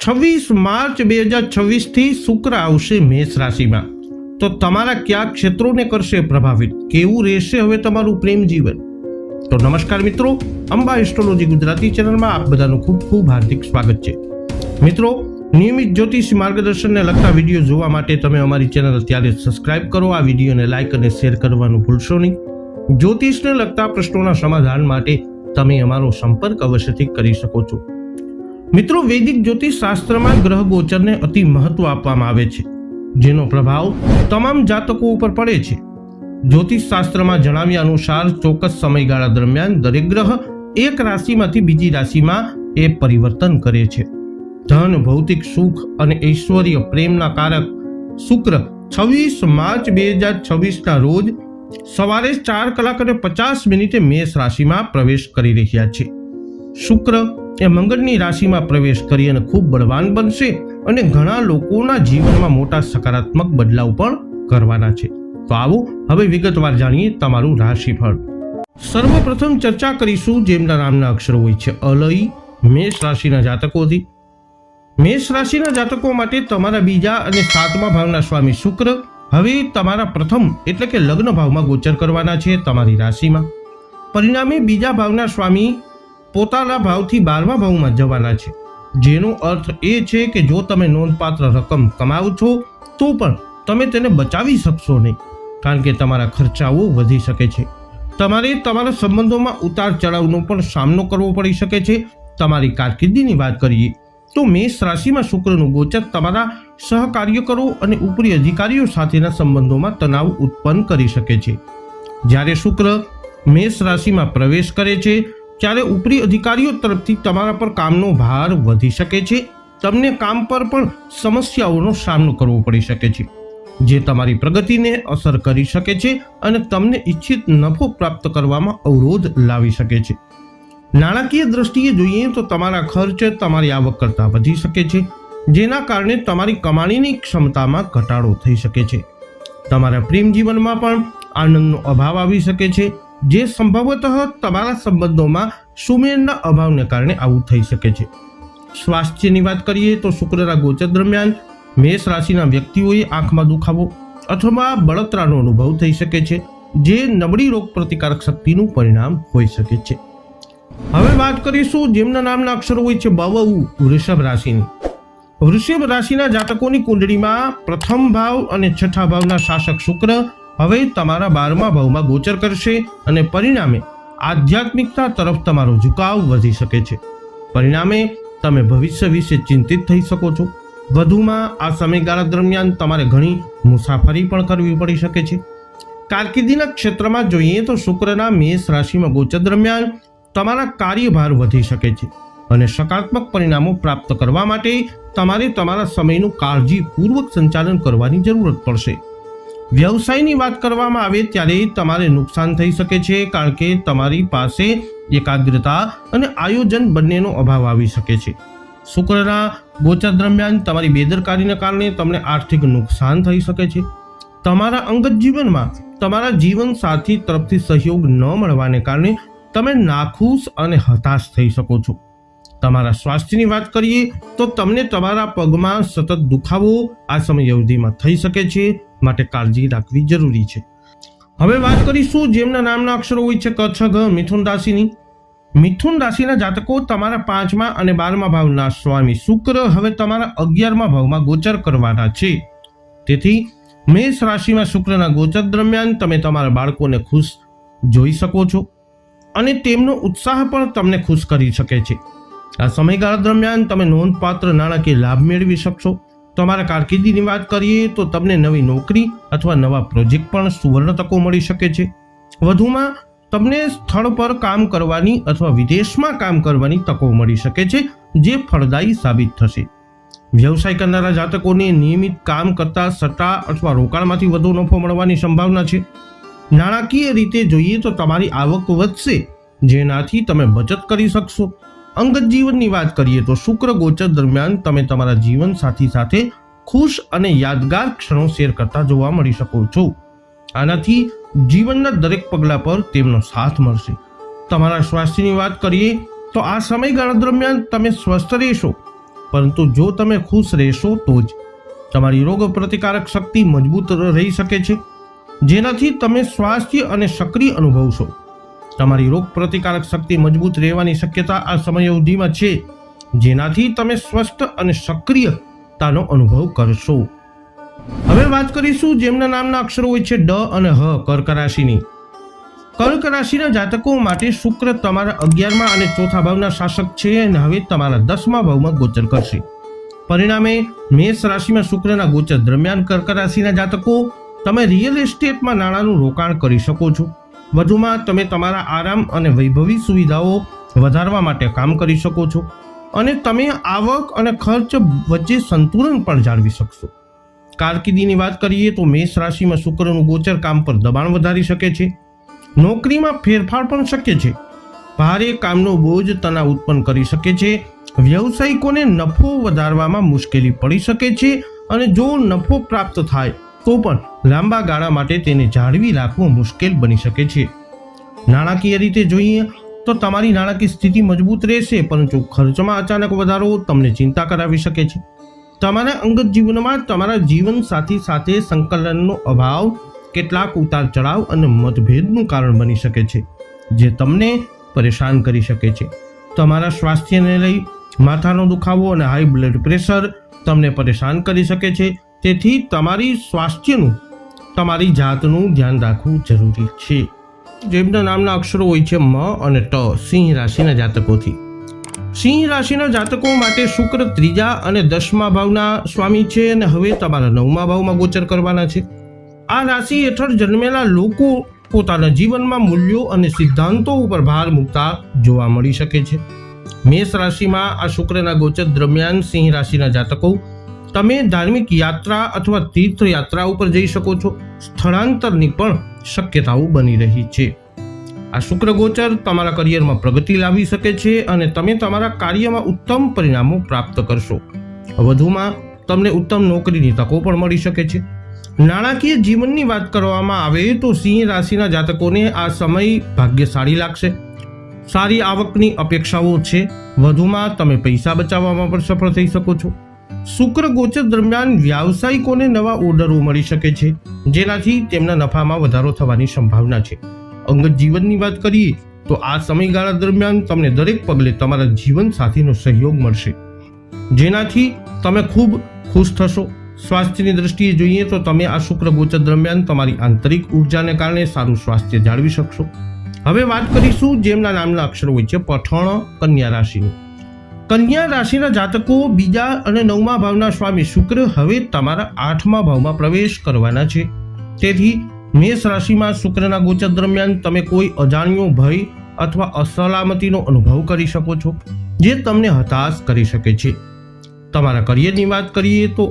26 March 2026 થી શુક્ર આવશે મેષ રાશિમાં। તો તમારા કયા ક્ષેત્રોને કરશે પ્રભાવિત, કેવું રહેશે હવે તમારું પ્રેમ જીવન? તો નમસ્કાર મિત્રો, અંબા એસ્ટ્રોલોજી ગુજરાતી ચેનલમાં આપ બધાનું ખૂબ ખૂબ હાર્દિક સ્વાગત છે। મિત્રો, નિયમિત જ્યોતિષ માર્ગદર્શનને લગતા વિડીયો જોવા માટે તમે અમારી ચેનલ અત્યારે સબસ્ક્રાઇબ કરો, આ વિડીયોને લાઇક અને શેર કરવાનું ભૂલશો નહીં। જ્યોતિષને લગતા પ્રશ્નોના સમાધાન માટે તમે અમારો સંપર્ક અવશ્યથી કરી શકો છો। મિત્રો, વૈદિક જ્યોતિષ શાસ્ત્રમાં ગ્રહ ગોચરને અતિ મહત્વ આપવામાં આવે છે, જેનો પ્રભાવ તમામ જાતકો ઉપર પડે છે। જ્યોતિષ શાસ્ત્રમાં જણાવ્યા અનુસાર ચોક્કસ સમયગાળા દરમિયાન દરેક ગ્રહ એક રાશિમાંથી બીજી રાશિમાં એ પરિવર્તન કરે છે। ધન, ભૌતિક સુખ અને ઐશ્વર્ય, પ્રેમના કારક શુક્ર 26 માર્ચ 2026ના રોજ સવારે 4:50 મેષ રાશિમાં પ્રવેશ કરી રહ્યા છે। શુક્ર એ મંગળની રાશિમાં પ્રવેશ કરી અને ખૂબ બળવાન બનશે અને ઘણા લોકોના જીવનમાં મોટા સકારાત્મક બદલાવ પણ કરવાના છે। તો આવો હવે વિગતવાર જાણીએ તમારું રાશિફળ। સર્વપ્રથમ ચર્ચા કરીશું જેમના નામના અક્ષરો હોય છે અલય, મેષ રાશિના જાતકોથી। મેષ રાશિના જાતકો માટે તમારા બીજા અને 7મા ભાવના સ્વામી શુક્ર હવે તમારા પ્રથમ એટલે કે લગ્ન ભાવમાં ગોચર કરવાના છે તમારી રાશિમાં। પરિણામે બીજા ભાવના સ્વામી પોતાના ભાવથી 12મા ભાવમાં જવાના છે, જેનો અર્થ એ છે કે જો તમે નોંધપાત્ર રકમ કમાવો છો તો પણ તમે તેને બચાવી શકશો નહીં, કારણ કે તમારા ખર્ચાઓ વધી શકે છે। તમારે તમારા સંબંધોમાં ઉતાર ચઢાવનો પણ સામનો કરવો પડી શકે છે। તમારી કારકિર્દીની વાત કરીએ તો મેષ રાશિમાં શુક્રનું ગોચર તમારા સહકાર્યકરો અને ઉપરી અધિકારીઓ સાથેના સંબંધોમાં તણાવ ઉત્પન્ન કરી શકે છે। જ્યારે શુક્ર મેષ રાશિમાં પ્રવેશ કરે છે ત્યારે ઉપરી અધિકારીઓ તરફથી તમારા પર કામનો ભાર વધી શકે છે। તમને કામ પર પણ સમસ્યાઓનો સામનો કરવો પડી શકે છે, જે તમારી પ્રગતિને અસર કરી શકે છે અને તમને ઈચ્છિત નફો પ્રાપ્ત કરવામાં અવરોધ લાવી શકે છે। નાણાકીય દ્રષ્ટિએ જોઈએ તો તમારા ખર્ચ તમારી આવક કરતાં વધી શકે છે, જેના કારણે તમારી કમાણીની ક્ષમતામાં ઘટાડો થઈ શકે છે। તમારા પ્રેમ જીવનમાં પણ આનંદનો અભાવ આવી શકે છે, જે સંભવતઃ તમારા સંબંધોમાં સુમેળના અભાવને કારણે આવું થઈ શકે છે। સ્વાસ્થ્યની વાત કરીએ તો શુક્રના ગોચર દરમિયાન મેષ રાશિના વ્યક્તિઓએ આંખમાં દુખાવો અથવા બળતરાનો અનુભવ થઈ શકે છે, જે નબળી રોગ પ્રતિકારક શક્તિનું પરિણામ હોઈ શકે છે। હવે વાત કરીશું જેમના નામના અક્ષરો હોય છે બવ, વૃષભ રાશિની। વૃષભ રાશિના જાતકોની કુંડળીમાં પ્રથમ ભાવ અને 6થા ભાવના શાસક શુક્ર હવે તમારા 12મા ભાવમાં ગોચર કરશે અને પરિણામે આધ્યાત્મિકતા તરફ તમારો ઝુકાવ વધી શકે છે। પરિણામે તમે ભવિષ્ય વિશે ચિંતિત થઈ શકો છો। વધુમાં આ સમયગાળા દરમિયાન તમારે ઘણી મુસાફરી પણ કરવી પડી શકે છે। કારકિર્દીના ક્ષેત્રમાં જોઈએ તો શુક્રના મેષ રાશિમાં ગોચર દરમિયાન તમારા કાર્યભાર વધી શકે છે અને સકારાત્મક પરિણામો પ્રાપ્ત કરવા માટે તમારે તમારા સમયનું કાળજીપૂર્વક સંચાલન કરવાની જરૂરત પડશે। વ્યવસાયની વાત કરવામાં આવે ત્યારે તમારે નુકસાન થઈ શકે છે, કારણ કે તમારી પાસે એકાગ્રતા અને આયોજન બંનેનો અભાવ આવી શકે છે। શુક્રના ગોચર દરમિયાન તમારી બેદરકારીને કારણે તમને આર્થિક નુકસાન થઈ શકે છે। તમારા અંગત જીવનમાં તમારા જીવનસાથી તરફથી સહયોગ ન મળવાને કારણે તમે નાખુશ અને હતાશ થઈ શકો છો। તમારા સ્વાસ્થ્યની વાત કરીએ તો તમને તમારા પગમાં સતત દુખાવો આ સમય અવધિમાં થઈ શકે છે, માટે કાળજી રાખવી જરૂરી છે। હવે વાત કરીશું જેમના નામના અક્ષરો હોય છે ક, છ, ઘ, મિથુન રાશિની। મિથુન રાશિના જાતકો તમારા 5મા અને 12મા ભાવના સ્વામી શુક્ર હવે તમારા 11મા ભાવમાં ગોચર કરવાના છે। તેથી મેષ રાશિમાં શુક્રના ગોચર દરમિયાન તમે તમારા બાળકોને ખુશ જોઈ શકો છો અને તેમનો ઉત્સાહ પણ તમને ખુશ કરી શકે છે। આ સમયગાળા દરમિયાન તમે નોંધપાત્ર નાણાકીય લાભ મેળવી શકશો। તમારા કારકિર્દીની વાત કરીએ તો તમને નવી નોકરી અથવા નવા પ્રોજેક્ટ પણ સુવર્ણ તકો મળી શકે છે। વધુમાં તમને સ્થળ પર કામ કરવાની અથવા વિદેશમાં કામ કરવાની તકો મળી શકે છે, જે ફળદાયી સાબિત થશે। વ્યવસાય કરનારા જાતકોને નિયમિત કામ કરતા સટ્ટા અથવા રોકાણમાંથી વધુ નફો મળવાની સંભાવના છે। નાણાકીય રીતે જોઈએ તો તમારી આવક વધશે, જેનાથી તમે બચત કરી શકશો। અંગત જીવનની વાત કરીએ તો શુક્ર ગોચર દરમિયાન તમે તમારા જીવન સાથી સાથે ખુશ અને યાદગાર ક્ષણો શેર કરતા જોવા મળી શકો છો। આનાથી જીવનના દરેક પગલા પર તેમનો સાથ મળશે। તમારા સ્વાસ્થ્યની વાત કરીએ તો આ સમયગાળા દરમિયાન તમે સ્વસ્થ રહેશો પરંતુ જો તમે ખુશ રહેશો તો જ તમારી રોગ પ્રતિકારક શક્તિ મજબૂત રહી શકે છે, જેનાથી તમે સ્વાસ્થ્ય અને સક્રિય અનુભવશો. તમારી રોગ પ્રતિકારક શક્તિ મજબૂત રહેવાની શક્યતા આ સમયાવધિમાં છે, જેનાથી તમે સ્વસ્થ અને સક્રિયતાનો અનુભવ કરશો. હવે વાત કરીશું જેમના નામના અક્ષરો હોય છે ડ અને હ, કર્ક રાશિની. કર્ક રાશિના જાતકો માટે શુક્ર તમારા 11મા અને 4થા ભાવના શાસક છે અને હવે તમારા 10મા ભાવમાં ગોચર કરશે. પરિણામે મેષ રાશિમાં શુક્રના ગોચર દરમિયાન કર્ક રાશિના જાતકો તમે રિયલ એસ્ટેટમાં નાણાંનું રોકાણ કરી શકો છો. વધુમાં તમે તમારા આરામ અને વૈભવી સુવિધાઓ વધારવા માટે કામ કરી શકો છો અને તમે આવક અને ખર્ચ વચ્ચે સંતુલન પણ જાળવી શકશો. કારકિર્દીની વાત કરીએ તો મેષ રાશિમાં શુક્રનું ગોચર કામ પર દબાણ વધારી શકે છે. નોકરીમાં ફેરફાર પણ શક્ય છે. ભારે કામનો બોજ તણાવ ઉત્પન્ન કરી શકે છે. વ્યવસાયિકોને નફો વધારવામાં મુશ્કેલી પડી શકે છે અને જો નફો પ્રાપ્ત થાય તો પણ લાંબા ગાળા માટે તેને જાળવી રાખવું મુશ્કેલ બની શકે છે. નાણાકીય રીતે જોઈએ તો તમારી નાણાકીય સ્થિતિ મજબૂત રહેશે, પરંતુ ખર્ચમાં અચાનક વધારો તમને ચિંતા કરાવી શકે છે. તમારા અંગત જીવનમાં તમારા જીવનસાથી સાથે સંકલનનો અભાવ કેટલાક ઉતાર ચઢાવ અને મતભેદનું કારણ બની શકે છે, જે તમને પરેશાન કરી શકે છે. તમારા સ્વાસ્થ્યને લઈ માથાનો દુખાવો અને હાઈ બ્લડ પ્રેશર તમને પરેશાન કરી શકે છે. તેથી તમારી સ્વાસ્થ્યનું તમારી જાતનું ધ્યાન રાખવું જરૂરી છે. જેમના નામના અક્ષરો હોય છે મ અને ટ, સિંહ રાશિના જાતકોથી. સિંહ રાશિના જાતકો માટે શુક્ર 3જા અને 10મા ભાવના સ્વામી છે અને હવે તમારા 9મા ભાવમાં ગોચર કરવાના છે. આ રાશિ હેઠળ જન્મેલા લોકો પોતાના જીવનમાં મૂલ્યો અને સિદ્ધાંતો ઉપર ભાર મૂકતા જોવા મળી શકે છે. મેષ રાશિમાં આ શુક્રના ગોચર દરમિયાન સિંહ રાશિના જાતકો તમે ધાર્મિક યાત્રા અથવા તીર્થયાત્રા ઉપર જઈ શકો છો. સ્થળાંતરની પણ શક્યતાઓ બની રહી છે. આ શુક્ર ગોચર તમારા કરિયરમાં પ્રગતિ લાવી શકે છે અને તમે તમારા કાર્યમાં ઉત્તમ પરિણામો પ્રાપ્ત કરશો. વધુમાં તમને ઉત્તમ નોકરીની તકો પણ મળી શકે છે. નાણાકીય જીવનની વાત કરવામાં આવે તો સિંહ રાશિના જાતકોને આ સમય ભાગ્યશાળી લાગશે. સારી આવકની અપેક્ષાઓ છે. વધુમાં તમે પૈસા બચાવવામાં પણ સફળ થઈ શકો છો. શુક્ર ગોચર દરમિયાન વ્યાવસાયિકોને નવા ઓર્ડરો મળી શકે છે, જેનાથી તેમના નફામાં વધારો થવાની સંભાવના છે. અંગત જીવનની વાત કરીએ તો આ સમયગાળા દરમિયાન તમને દરેક પગલે તમારા જીવન સાથીનો સહયોગ મળશે, જેનાથી તમે ખૂબ ખુશ થશો. સ્વાસ્થ્યની દ્રષ્ટિએ જોઈએ તો તમે આ શુક્ર ગોચર દરમિયાન તમારી આંતરિક ઉર્જાને કારણે સારું સ્વાસ્થ્ય જાળવી શકશો. હવે વાત કરીશું જેમના નામના અક્ષરો હોય છે પઠણ, કન્યા રાશિની. કન્યા રાશિના જાતકો 2જા અને 9મા ભાવના સ્વામી શુક્ર હવે તમારા 8મા ભાવમાં પ્રવેશ કરવાના છે. તેથી મેષ રાશિમાં શુક્રના ગોચર દરમિયાન તમે કોઈ અજાણ્યો ભય અથવા અસલામતીનો અનુભવ કરી શકો છો, જે તમને હતાશ કરી શકે છે. તમારા કરિયરની વાત કરીએ તો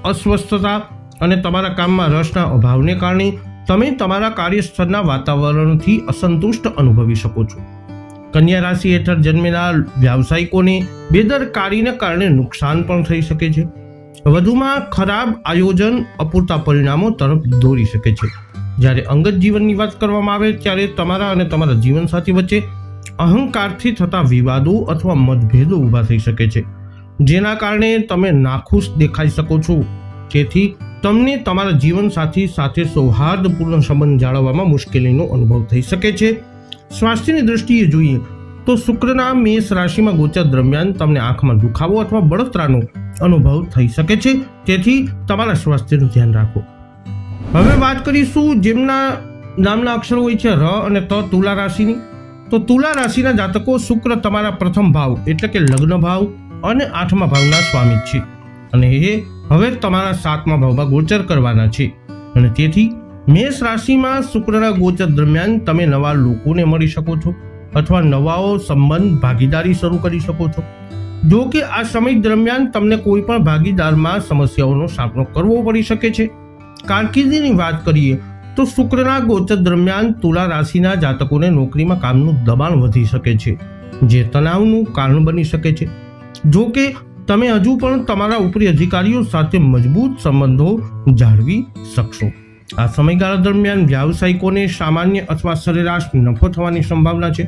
અસ્વસ્થતા અને તમારા કામમાં રસના અભાવને કારણે તમે તમારા કાર્યસ્થળના વાતાવરણથી અસંતુષ્ટ અનુભવી શકો છો. કન્યા રાશિ હેઠળ જન્મેલા વ્યાવસાયિકોને બેદરકારીને કારણે નુકસાન પણ થઈ શકે છે. વધુમાં ખરાબ આયોજન અપૂરતા પરિણામો તરફ દોરી શકે છે. જ્યારે અંગત જીવનની વાત કરવામાં આવે ત્યારે તમારા અને તમારા જીવનસાથી વચ્ચે અહંકારથી થતા વિવાદો અથવા મતભેદો ઊભા થઈ શકે છે, જેના કારણે તમે નાખુશ દેખાઈ શકો છો. તેથી તમને તમારા જીવનસાથી સાથે સૌહાર્દપૂર્ણ સંબંધ જાળવવામાં મુશ્કેલીનો અનુભવ થઈ શકે છે. સ્વાસ્થ્યની દ્રષ્ટિએ જોઈએ તો શુક્રના મેષ રાશિમાં ગોચર દરમિયાન તમને આંખમાં દુખાવો અથવા બળતરાનો અનુભવ થઈ શકે છે. તેથી તમારા સ્વાસ્થ્યનું ધ્યાન રાખો. હવે વાત કરીશું જેમના નામના અક્ષરો હોય છે ર અને ત, તુલા રાશિની. તો તુલા રાશિના જાતકો શુક્ર તમારા પ્રથમ ભાવ એટલે કે લગ્ન ભાવ અને 8મા ભાવના સ્વામી છે અને એ હવે તમારા 7મા ભાવમાં ગોચર કરવાના છે. અને તેથી મેષ રાશિમાં શુક્રના ગોચર દરમિયાન તમે નવા લોકોને મળી શકો છો અથવા નવાઓ સંબંધ ભાગીદારી શરૂ કરી શકો છો. જો કે આ સમય દરમિયાન તમને કોઈ પણ ભાગીદારમાં સમસ્યાઓનો સામનો કરવો પડી શકે છે. કારકિર્દીની વાત કરીએ તો શુક્રના ગોચર દરમિયાન તુલા રાશિના જાતકોને નોકરીમાં કામનું દબાણ વધી શકે છે, જે તણાવનું કારણ બની શકે છે. જો કે તમે હજુ પણ તમારા ઉપરી અધિકારીઓ સાથે મજબૂત સંબંધો જાળવી શકશો. આ સમયગાળા દરમિયાન વ્યાવસાયિકોને સામાન્ય અથવા સરેરાશ નફો થવાની સંભાવના છે.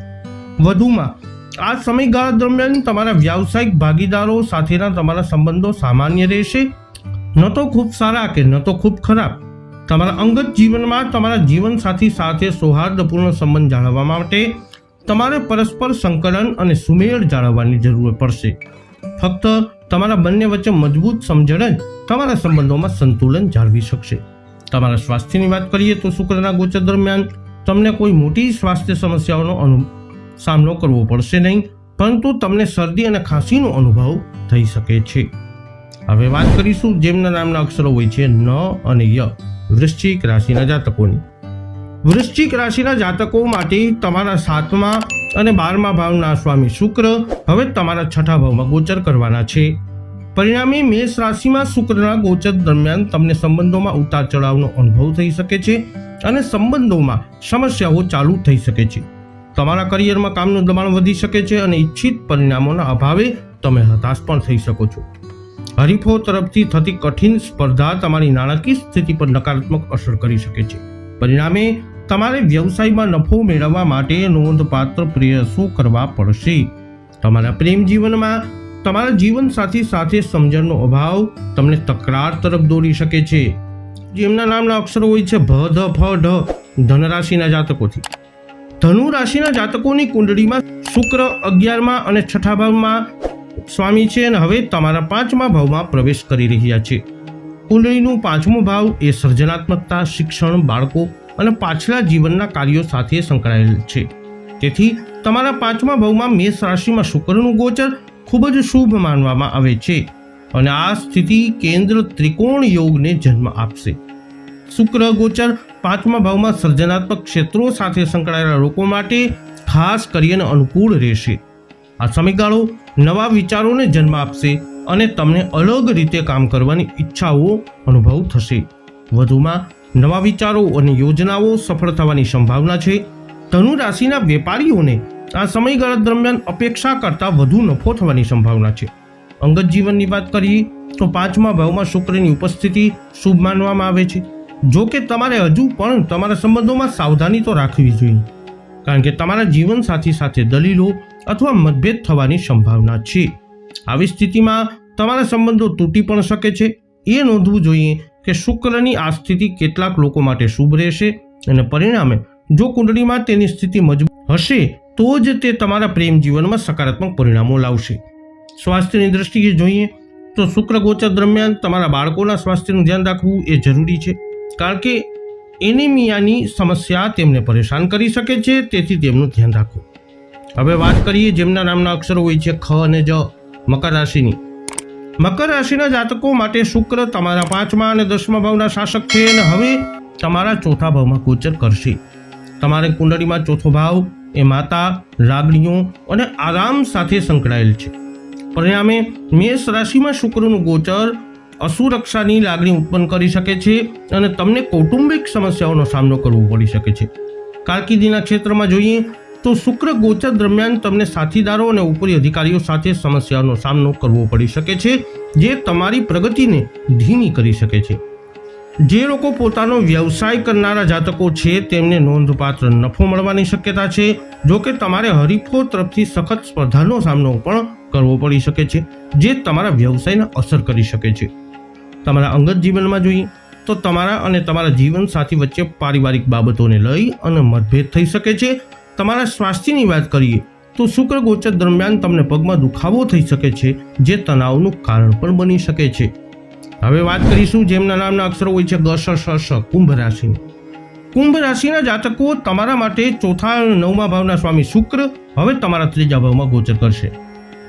વધુમાં આ સમયગાળા દરમિયાન તમારા વ્યાવસાયિક ભાગીદારો સાથેના તમારા સંબંધો સામાન્ય રહેશે, ન તો ખૂબ સારા કે ન તો ખૂબ ખરાબ. તમારા અંગત જીવનમાં તમારા જીવનસાથી સાથે સૌહાર્દપૂર્ણ સંબંધ જાળવવા માટે તમારે પરસ્પર સંકલન અને સુમેળ જાળવવાની જરૂર પડશે. ફક્ત તમારા બંને વચ્ચે મજબૂત સમજણ જ તમારા સંબંધોમાં સંતુલન જાળવી શકશે. તમારા સ્વાસ્થ્યની વાત કરીએ તો શુક્રના ગોચર દરમિયાન તમને કોઈ મોટી સ્વાસ્થ્ય સમસ્યાઓનો સામનો કરવો પડશે નહીં, પરંતુ તમને શરદી અને ખાંસીનો અનુભવ થઈ શકે છે. હવે વાત કરીશું જેમના નામના અક્ષરો હોય છે ન અને ય, વૃશ્ચિક રાશિના જાતકોની. વૃશ્ચિક રાશિના જાતકો માટે તમારા 7મા અને 12મા ભાવના સ્વામી શુક્ર હવે તમારા 6ઠા ભાવમાં ગોચર કરવાના છે. પરિણામે મેષ રાશિમાં શુક્રના ગોચર દરમિયાન તમને સંબંધોમાં ઉતાર ચઢાવનો અનુભવ થઈ શકે છે અને સંબંધોમાં સમસ્યાઓ ચાલુ થઈ શકે છે. તમારા કરિયરમાં કામનું દબાણ વધી શકે છે અને ઈચ્છિત પરિણામોના અભાવે તમે હતાશ પણ થઈ શકો છો. હરીફો તરફથી થતી કઠિન સ્પર્ધા તમારી નાણાકીય સ્થિતિ પર નકારાત્મક અસર કરી શકે છે. પરિણામે તમારે વ્યવસાયમાં નફો મેળવવા માટે નોંધપાત્ર પ્રયાસો કરવા પડશે. તમારા પ્રેમ જીવનમાં તમારા જીવનસાથી સાથે સમજણનો અભાવ તમને તકરાર તરફ દોરી શકે છે. જેમના નામના અક્ષરો હોય છે ભ, ધ, ફ, ઢ, ધન રાશિના જાતકોથી. ધનુ રાશિના જાતકોની કુંડળીમાં શુક્ર 11મા અને 6ઠા ભાવમાં સ્વામી છે અને હવે તમારા 5મા ભાવમાં પ્રવેશ કરી રહ્યા છે. કુંડળીનું 5મો ભાવ એ સર્જનાત્મકતા, શિક્ષણ, બાળકો અને પાછલા જીવનના કાર્યો સાથે સંકળાયેલ છે. તેથી તમારા 5મા ભાવમાં મેષ રાશિમાં શુક્રનું ગોચર ખૂબ જ શુભ માનવામાં આવે છે અને આ સ્થિતિ કેન્દ્ર ત્રિકોણ યોગને જન્મ આપશે. શુક્ર ગોચર 5મા ભાવમાં સર્જનાત્મક ક્ષેત્રો સાથે સંકળાયેલા લોકો માટે ખાસ કરીને અનુકૂળ રહેશે. આ સમયગાળો નવા વિચારોને જન્મ આપશે અને તમને અલગ રીતે કામ કરવાની ઈચ્છાઓ અનુભવ થશે. વધુમાં નવા વિચારો અને યોજનાઓ સફળ થવાની સંભાવના છે. ધનુ રાશિના વેપારીઓને આ સમયગાળા દરમિયાન અપેક્ષા કરતાં વધુ નફો થવાની સંભાવના છે. અંગત જીવનની વાત કરીએ તો 5મા ભાવમાં શુક્રની ઉપસ્થિતિ શુભ માનવામાં આવે છે. જો કે તમારે હજુ પણ તમારા સંબંધોમાં સાવધાની તો રાખવી જોઈએ, કારણ કે તમારા જીવનસાથી સાથે દલીલો અથવા મતભેદ થવાની સંભાવના છે. આવી સ્થિતિમાં તમારા સંબંધો તૂટી પણ શકે છે. એ નોંધવું જોઈએ કે શુક્રની આ સ્થિતિ કેટલાક લોકો માટે શુભ રહેશે અને પરિણામે જો કુંડળીમાં તેની સ્થિતિ મજબૂત હશે તો જ તે તમારા પ્રેમ જીવનમાં સકારાત્મક પરિણામો લાવશે. સ્વાસ્થ્યની દ્રષ્ટિએ જોઈએ તો શુક્ર ગોચર દરમિયાન તમારા બાળકોના સ્વાસ્થ્યનું ધ્યાન રાખવું એ જરૂરી છે, કારણ કે એનિમિયાની સમસ્યા તેમને પરેશાન કરી શકે છે. તેથી તેમનું ધ્યાન રાખો. હવે વાત કરીએ જેમના નામના અક્ષરો હોય છે ખ અને જ, મકર રાશિની. મકર રાશિના જાતકો માટે શુક્ર તમારા 5મા અને 10મા ભાવના શાસક છે અને હવે તમારા 4થા ભાવમાં ગોચર કરશે. તમારી કુંડળીમાં 4થો ભાવ એ માતા, લાગણીઓ અને આરામ સાથે સંકળાયેલ છે. પરિણામે મેષ રાશિમાં શુક્રનું ગોચર અસુરક્ષાની લાગણી ઉત્પન્ન કરી શકે છે અને તમને કૌટુંબિક સમસ્યાઓનો સામનો કરવો પડી શકે છે. કારકિર્દીના ક્ષેત્રમાં જોઈએ તો શુક્ર ગોચર દરમિયાન તમને સાથીદારો અને ઉપરી અધિકારીઓ સાથે સમસ્યાઓનો સામનો કરવો પડી શકે છે, જે તમારી પ્રગતિને ધીમી કરી શકે છે. જે લોકો પોતાનો વ્યવસાય કરનારા જાતકો છે તેમને નોંધપાત્ર નફો મળવાની શક્યતા છે. જો કે તમારે હરીફો તરફથી સખત સ્પર્ધાનો સામનો પણ કરવો પડી શકે છે, જે તમારા વ્યવસાયને અસર કરી શકે છે. તમારા અંગત જીવનમાં જોઈએ તો તમારા અને તમારા જીવનસાથી વચ્ચે પારિવારિક બાબતોને લઈ અને મતભેદ થઈ શકે છે. તમારા સ્વાસ્થ્યની વાત કરીએ તો શુક્ર ગોચર દરમિયાન તમને પગમાં દુખાવો થઈ શકે છે, જે તણાવનું કારણ પણ બની શકે છે. હવે વાત કરીશું જેમના નામના અક્ષરો હોય છે ગ, શ, શ, શ, કુંભ રાશિ. કુંભ રાશિના જાતકો તમારા માટે 4થા અને 9મા ભાવના સ્વામી શુક્ર હવે તમારા 3જા ભાવમાં ગોચર કરશે.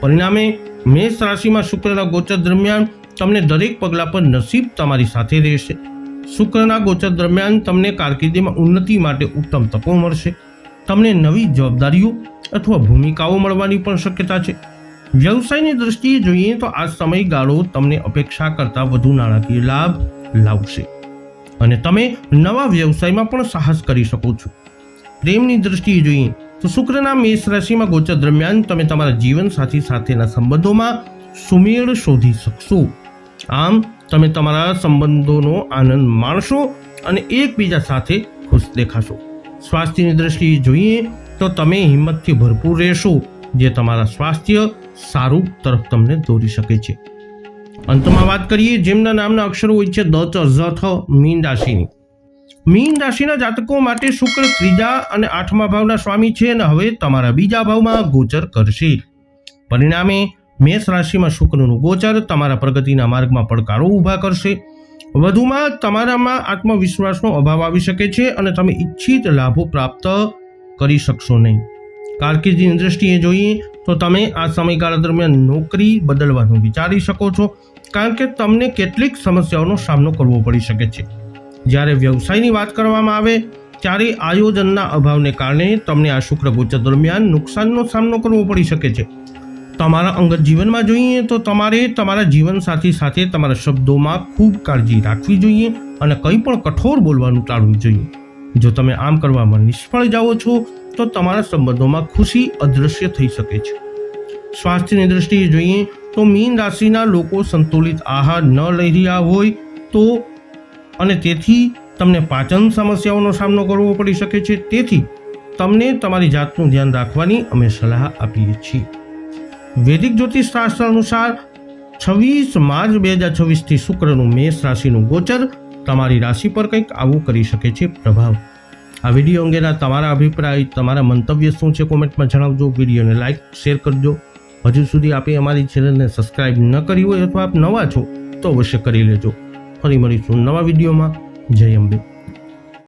પરિણામે મેષ રાશિમાં શુક્રના ગોચર દરમિયાન તમને દરેક પગલા પર નસીબ તમારી સાથે રહેશે. શુક્રના ગોચર દરમિયાન તમને કારકિર્દીમાં ઉન્નતિ માટે ઉત્તમ તકો મળશે. તમને નવી જવાબદારીઓ અથવા ભૂમિકાઓ મળવાની પણ શક્યતા છે. વ્યવસાયની દ્રષ્ટિએ જોઈએ તો આ સમયગાળો તમને અપેક્ષા કરતાં વધુ નાણાકીય લાભ લાવશે અને તમે નવા વ્યવસાયમાં પણ સાહસ કરી શકો છો. પ્રેમની દ્રષ્ટિએ જોઈએ તો શુક્રના મેષ રાશિમાં ગોચર દરમિયાન તમે તમારા જીવનસાથી સાથેના સંબંધોમાં સુમેળ શોધી શકશો. આમ તમે તમારા સંબંધોનો આનંદ માણશો અને એકબીજા સાથે ખુશ દેખાશો. સ્વાસ્થ્યની દ્રષ્ટિએ જોઈએ તો તમે હિંમતથી ભરપૂર રહેશો જે તમારા સ્વાસ્થ્ય સારું તરફ તમને દોરી શકે છે. અંતમાં વાત કરીએ જેમના નામના અક્ષરો હોય છે દ, ચ, ઝ, થ, મીન રાશિની. મીન રાશિના જાતકો માટે શુક્ર 3જા અને 8મા ભાવના સ્વામી છે અને હવે તમારા 2જા ભાવમાં ગોચર કરશે. પરિણામે મેષ રાશિમાં શુક્રનું ગોચર તમારા પ્રગતિના માર્ગમાં પડકારો ઊભા કરશે. વધુમાં તમારામાં આત્મવિશ્વાસનો અભાવ આવી શકે છે અને તમે ઈચ્છિત લાભો પ્રાપ્ત કરી શકશો નહીં. કારકિર્દીની દ્રષ્ટિએ જોઈએ તો તમે આ સમયગાળા દરમિયાન નોકરી બદલવાનું વિચારી શકો છો, કારણ કે તમને કેટલીક સમસ્યાઓનો સામનો કરવો પડી શકે છે. જ્યારે વ્યવસાયની વાત કરવામાં આવે ત્યારે આયોજનના અભાવને કારણે તમને આ શુક્ર ગોચર દરમિયાન નુકસાનનો સામનો કરવો પડી શકે છે. તમારા અંગત જીવનમાં જોઈએ તો તમારે તમારા જીવનસાથી સાથે તમારા શબ્દોમાં ખૂબ કાળજી રાખવી જોઈએ અને કંઈ પણ કઠોર બોલવાનું ટાળવું જોઈએ. જો તમે આમ કરવામાં નિષ્ફળ જાઓ છો તો તમારા સંબંધોમાં ખુશી અદૃશ્ય થઈ શકે છે. સ્વાસ્થ્યની દ્રષ્ટિએ જોઈએ તો મીન રાશિના લોકો સંતુલિત આહાર ન લઈ રહ્યા હોય તો અને તેથી તમને પાચન સમસ્યાઓનો સામનો કરવો પડી શકે છે. તેથી તમને તમારી જાતનું ધ્યાન રાખવાની અમે સલાહ આપીએ છીએ. વૈદિક જ્યોતિષ શાસ્ત્ર અનુસાર 26 માર્ચ 2026 શુક્રનું મેષ રાશિનું ગોચર તમારી રાશિ પર કંઈક આવું કરી શકે છે પ્રભાવ. આ વિડીયો અંગેના તમારા અભિપ્રાય, તમારા મંતવ્ય શું છે કોમેન્ટમાં જણાવજો. વિડીયોને લાઇક શેર કરજો. હજુ સુધી આપે અમારી ચેનલને સબસ્ક્રાઇબ ન કરી હોય અથવા આપ નવા છો તો અવશ્ય કરી લેજો. ફરી મળીશું નવા વિડીયોમાં. જય અંબે.